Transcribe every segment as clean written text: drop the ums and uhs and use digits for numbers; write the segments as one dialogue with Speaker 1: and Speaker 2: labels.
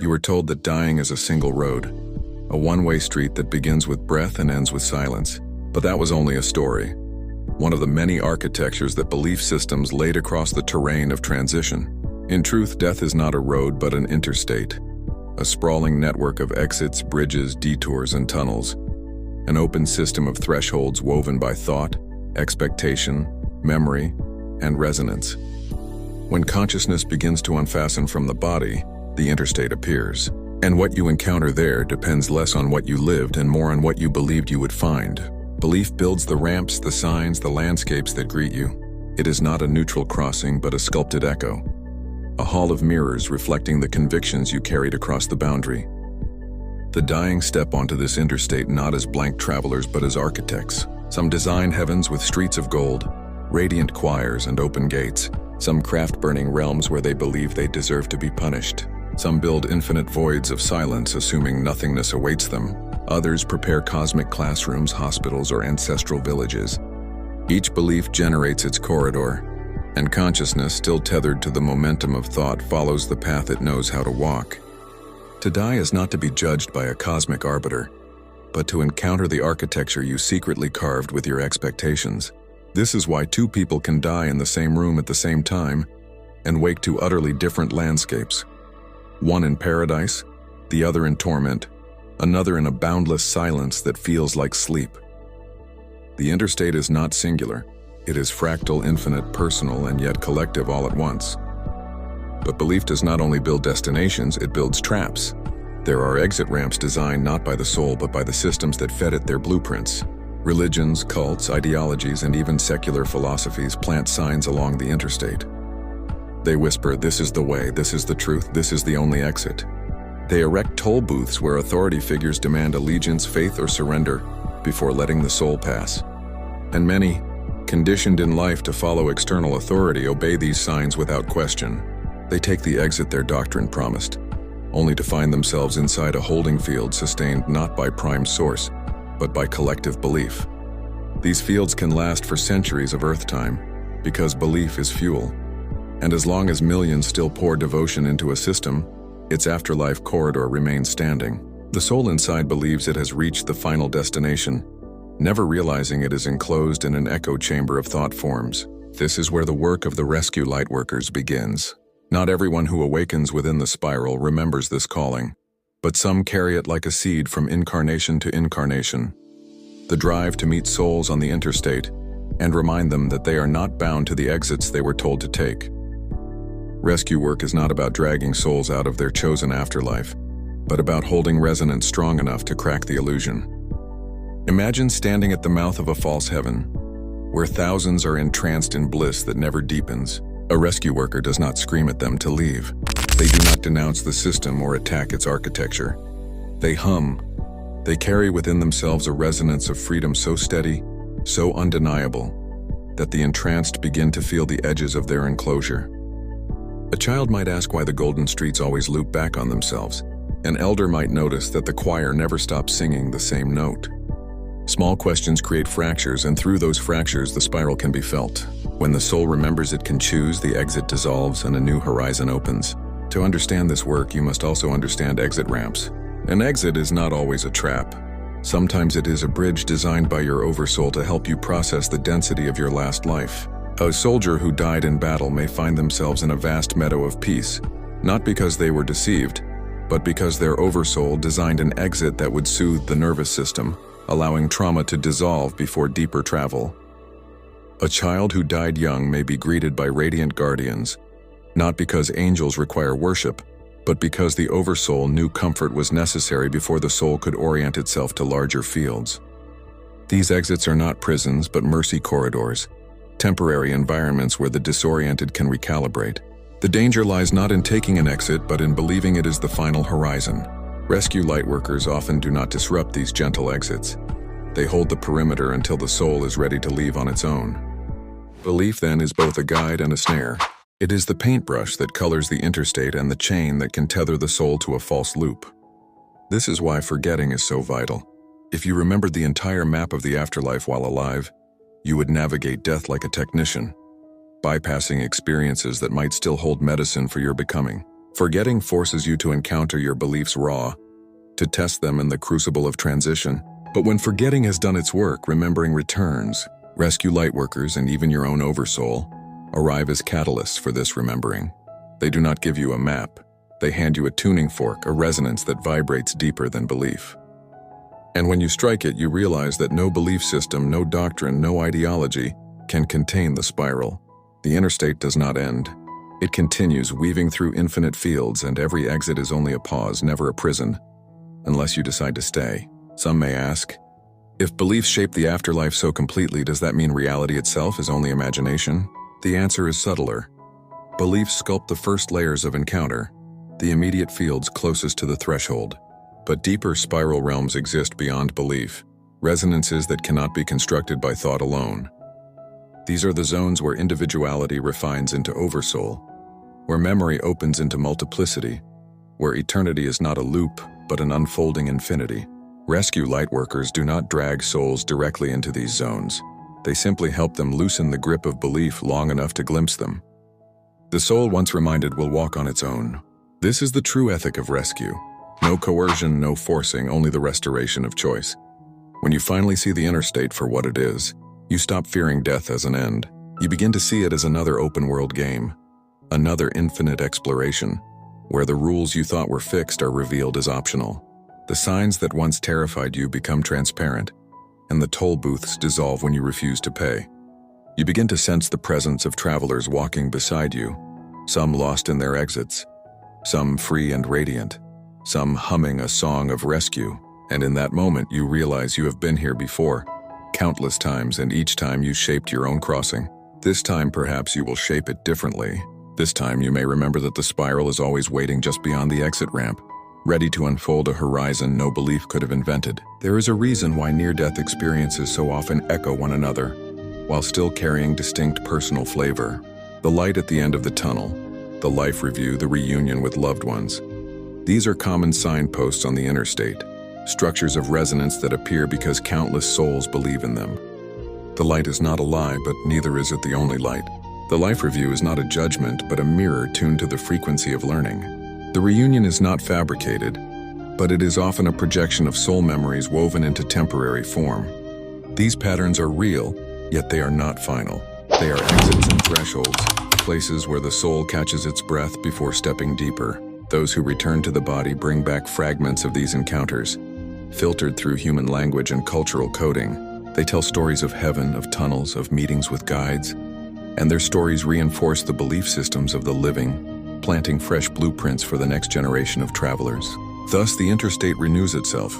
Speaker 1: You were told that dying is a single road, a one-way street that begins with breath and ends with silence. But that was only a story, one of the many architectures that belief systems laid across the terrain of transition. In truth, death is not a road but an interstate, a sprawling network of exits, bridges, detours, and tunnels, an open system of thresholds woven by thought, expectation, memory, and resonance. When consciousness begins to unfasten from the body, the interstate appears. And what you encounter there depends less on what you lived and more on what you believed you would find. Belief builds the ramps, the signs, the landscapes that greet you. It is not a neutral crossing, but a sculpted echo. A hall of mirrors reflecting the convictions you carried across the boundary. The dying step onto this interstate not as blank travelers, but as architects. Some design heavens with streets of gold, radiant choirs and open gates. Some craft burning realms where they believe they deserve to be punished. Some build infinite voids of silence, assuming nothingness awaits them. Others prepare cosmic classrooms, hospitals, or ancestral villages. Each belief generates its corridor, and consciousness, still tethered to the momentum of thought, follows the path it knows how to walk. To die is not to be judged by a cosmic arbiter, but to encounter the architecture you secretly carved with your expectations. This is why two people can die in the same room at the same time and wake to utterly different landscapes. One in paradise, the other in torment, another in a boundless silence that feels like sleep. The interstate is not singular. It is fractal, infinite, personal, and yet collective all at once. But belief does not only build destinations, it builds traps. There are exit ramps designed not by the soul but by the systems that fed it their blueprints. Religions, cults, ideologies, and even secular philosophies plant signs along the interstate. They whisper, "This is the way, this is the truth, this is the only exit." They erect toll booths where authority figures demand allegiance, faith, or surrender before letting the soul pass. And many, conditioned in life to follow external authority, obey these signs without question. They take the exit their doctrine promised, only to find themselves inside a holding field sustained not by prime source, but by collective belief. These fields can last for centuries of Earth time, because belief is fuel. And as long as millions still pour devotion into a system, its afterlife corridor remains standing. The soul inside believes it has reached the final destination, never realizing it is enclosed in an echo chamber of thought forms. This is where the work of the rescue lightworkers begins. Not everyone who awakens within the spiral remembers this calling, but some carry it like a seed from incarnation to incarnation. The drive to meet souls on the interstate and remind them that they are not bound to the exits they were told to take. Rescue work is not about dragging souls out of their chosen afterlife, but about holding resonance strong enough to crack the illusion. Imagine standing at the mouth of a false heaven, where thousands are entranced in bliss that never deepens. A rescue worker does not scream at them to leave. They do not denounce the system or attack its architecture. They hum. They carry within themselves a resonance of freedom so steady, so undeniable, that the entranced begin to feel the edges of their enclosure. A child might ask why the golden streets always loop back on themselves. An elder might notice that the choir never stops singing the same note. Small questions create fractures, and through those fractures the spiral can be felt. When the soul remembers it can choose, the exit dissolves and a new horizon opens. To understand this work, you must also understand exit ramps. An exit is not always a trap. Sometimes it is a bridge designed by your Oversoul to help you process the density of your last life. A soldier who died in battle may find themselves in a vast meadow of peace, not because they were deceived, but because their Oversoul designed an exit that would soothe the nervous system, allowing trauma to dissolve before deeper travel. A child who died young may be greeted by radiant guardians, not because angels require worship, but because the Oversoul knew comfort was necessary before the soul could orient itself to larger fields. These exits are not prisons, but mercy corridors, temporary environments where the disoriented can recalibrate. The danger lies not in taking an exit, but in believing it is the final horizon. Rescue lightworkers often do not disrupt these gentle exits. They hold the perimeter until the soul is ready to leave on its own. Belief, then, is both a guide and a snare. It is the paintbrush that colors the interstate and the chain that can tether the soul to a false loop. This is why forgetting is so vital. If you remembered the entire map of the afterlife while alive, you would navigate death like a technician, bypassing experiences that might still hold medicine for your becoming. Forgetting forces you to encounter your beliefs raw, to test them in the crucible of transition. But when forgetting has done its work, remembering returns. Rescue lightworkers, and even your own Oversoul, arrive as catalysts for this remembering. They do not give you a map. They hand you a tuning fork, a resonance that vibrates deeper than belief. And when you strike it, you realize that no belief system, no doctrine, no ideology can contain the spiral. The interstate does not end. It continues, weaving through infinite fields, and every exit is only a pause, never a prison, unless you decide to stay. Some may ask, if beliefs shape the afterlife so completely, does that mean reality itself is only imagination? The answer is subtler. Beliefs sculpt the first layers of encounter, the immediate fields closest to the threshold. But deeper spiral realms exist beyond belief, resonances that cannot be constructed by thought alone. These are the zones where individuality refines into Oversoul, where memory opens into multiplicity, where eternity is not a loop, but an unfolding infinity. Rescue lightworkers do not drag souls directly into these zones. They simply help them loosen the grip of belief long enough to glimpse them. The soul, once reminded, will walk on its own. This is the true ethic of rescue. No coercion, no forcing, only the restoration of choice. When you finally see the interstate for what it is, you stop fearing death as an end. You begin to see it as another open-world game, another infinite exploration, where the rules you thought were fixed are revealed as optional. The signs that once terrified you become transparent, and the toll booths dissolve when you refuse to pay. You begin to sense the presence of travelers walking beside you, some lost in their exits, some free and radiant, some humming a song of rescue, and in that moment you realize you have been here before, countless times, and each time you shaped your own crossing. This time perhaps you will shape it differently. This time you may remember that the spiral is always waiting just beyond the exit ramp, ready to unfold a horizon no belief could have invented. There is a reason why near-death experiences so often echo one another, while still carrying distinct personal flavor. The light at the end of the tunnel, the life review, the reunion with loved ones. These are common signposts on the interstate, structures of resonance that appear because countless souls believe in them. The light is not a lie, but neither is it the only light. The life review is not a judgment, but a mirror tuned to the frequency of learning. The reunion is not fabricated, but it is often a projection of soul memories woven into temporary form. These patterns are real, yet they are not final. They are exits and thresholds, places where the soul catches its breath before stepping deeper. Those who return to the body bring back fragments of these encounters, filtered through human language and cultural coding. They tell stories of heaven, of tunnels, of meetings with guides, and their stories reinforce the belief systems of the living, planting fresh blueprints for the next generation of travelers. Thus, the interstate renews itself,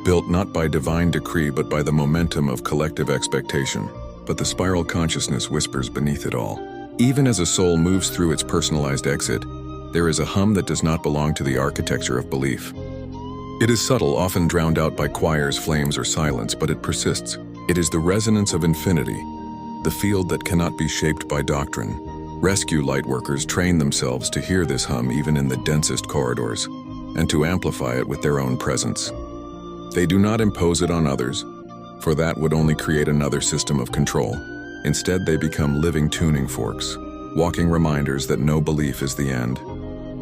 Speaker 1: built not by divine decree but by the momentum of collective expectation. But the spiral consciousness whispers beneath it all. Even as a soul moves through its personalized exit, there is a hum that does not belong to the architecture of belief. It is subtle, often drowned out by choirs, flames, or silence, but it persists. It is the resonance of infinity, the field that cannot be shaped by doctrine. Rescue lightworkers train themselves to hear this hum even in the densest corridors, and to amplify it with their own presence. They do not impose it on others, for that would only create another system of control. Instead, they become living tuning forks, walking reminders that no belief is the end.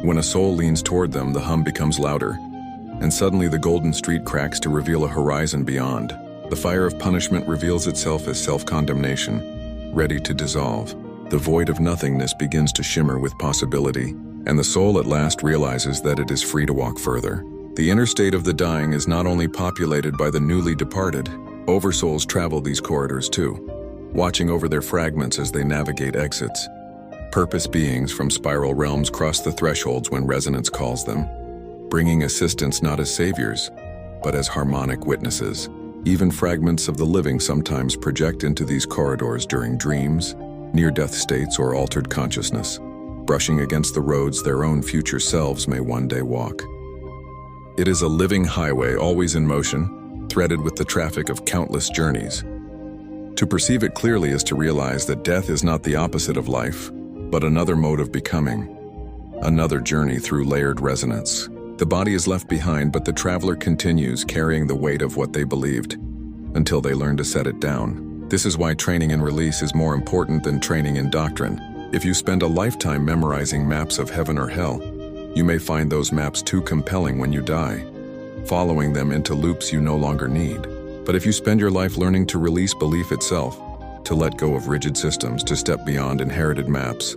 Speaker 1: When a soul leans toward them, the hum becomes louder, and suddenly the golden street cracks to reveal a horizon beyond. The fire of punishment reveals itself as self-condemnation, ready to dissolve. The void of nothingness begins to shimmer with possibility, and the soul at last realizes that it is free to walk further. The interstate of the dying is not only populated by the newly departed. Oversouls travel these corridors too, watching over their fragments as they navigate exits. Purpose beings from spiral realms cross the thresholds when resonance calls them, bringing assistance not as saviors, but as harmonic witnesses. Even fragments of the living sometimes project into these corridors during dreams, near-death states, or altered consciousness. brushing against the roads their own future selves may one day walk. It is a living highway, always in motion, threaded with the traffic of countless journeys. To perceive it clearly is to realize that death is not the opposite of life, but another mode of becoming, another journey through layered resonance. The body is left behind, but the traveler continues carrying the weight of what they believed, until they learn to set it down. This is why training in release is more important than training in doctrine. If you spend a lifetime memorizing maps of heaven or hell, you may find those maps too compelling when you die, following them into loops you no longer need. But if you spend your life learning to release belief itself, to let go of rigid systems, to step beyond inherited maps,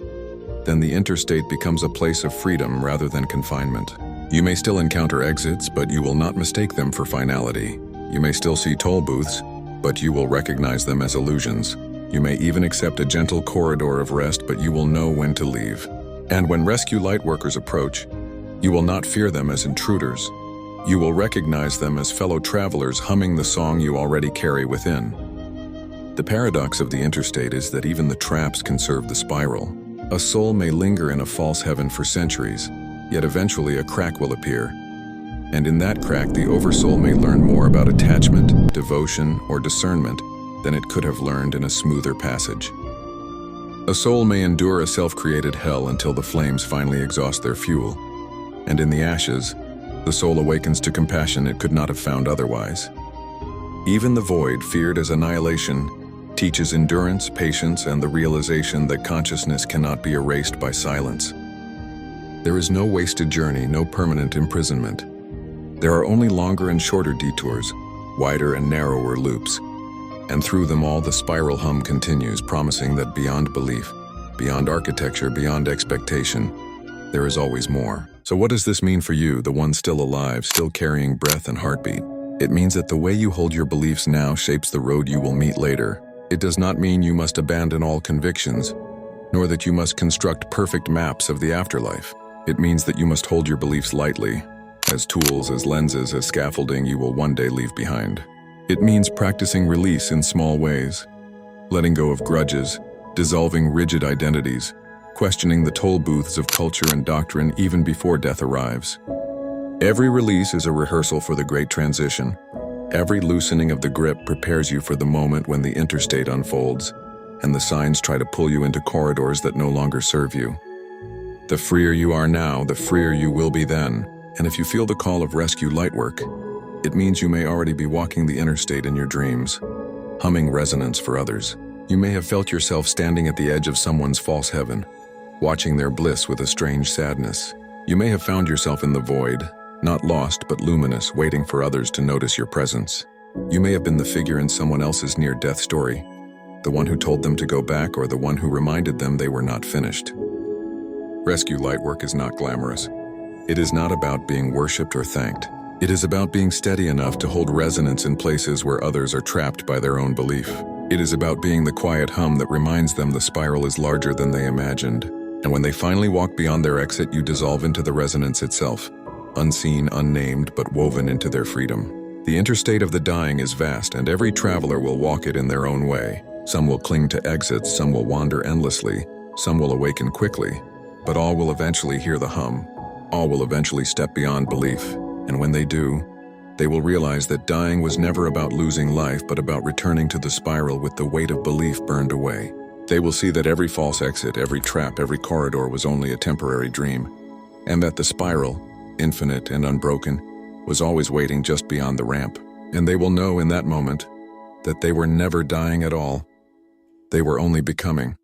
Speaker 1: then the interstate becomes a place of freedom rather than confinement. You may still encounter exits, but you will not mistake them for finality. You may still see toll booths, but you will recognize them as illusions. You may even accept a gentle corridor of rest, but you will know when to leave. And when rescue lightworkers approach, you will not fear them as intruders. You will recognize them as fellow travelers humming the song you already carry within. The paradox of the interstate is that even the traps can serve the spiral. A soul may linger in a false heaven for centuries, yet eventually a crack will appear. And in that crack, the Oversoul may learn more about attachment, devotion, or discernment than it could have learned in a smoother passage. A soul may endure a self-created hell until the flames finally exhaust their fuel. And in the ashes, the soul awakens to compassion it could not have found otherwise. Even the void, feared as annihilation, teaches endurance, patience, and the realization that consciousness cannot be erased by silence. There is no wasted journey, no permanent imprisonment. There are only longer and shorter detours, wider and narrower loops. And through them all, the spiral hum continues, promising that beyond belief, beyond architecture, beyond expectation, there is always more. So what does this mean for you, the one still alive, still carrying breath and heartbeat? It means that the way you hold your beliefs now shapes the road you will meet later. It does not mean you must abandon all convictions, nor that you must construct perfect maps of the afterlife. It means that you must hold your beliefs lightly, as tools, as lenses, as scaffolding you will one day leave behind. It means practicing release in small ways, letting go of grudges, dissolving rigid identities, questioning the toll booths of culture and doctrine even before death arrives. Every release is a rehearsal for the great transition. Every loosening of the grip prepares you for the moment when the interstate unfolds, and the signs try to pull you into corridors that no longer serve you. The freer you are now, the freer you will be then. And if you feel the call of rescue lightwork, it means you may already be walking the interstate in your dreams, humming resonance for others. You may have felt yourself standing at the edge of someone's false heaven, watching their bliss with a strange sadness. You may have found yourself in the void, not lost but luminous, waiting for others to notice your presence. You may have been the figure in someone else's near-death story, the one who told them to go back or the one who reminded them they were not finished. Rescue lightwork is not glamorous. It is not about being worshipped or thanked. It is about being steady enough to hold resonance in places where others are trapped by their own belief. It is about being the quiet hum that reminds them the spiral is larger than they imagined. And when they finally walk beyond their exit, you dissolve into the resonance itself, unseen, unnamed, but woven into their freedom. The interstate of the dying is vast, and every traveler will walk it in their own way. Some will cling to exits, some will wander endlessly, some will awaken quickly, but all will eventually hear the hum. All will eventually step beyond belief, and when they do, they will realize that dying was never about losing life, but about returning to the spiral with the weight of belief burned away. They will see that every false exit, every trap, every corridor was only a temporary dream, and that the spiral, infinite and unbroken, was always waiting just beyond the ramp. And they will know in that moment that they were never dying at all. They were only becoming.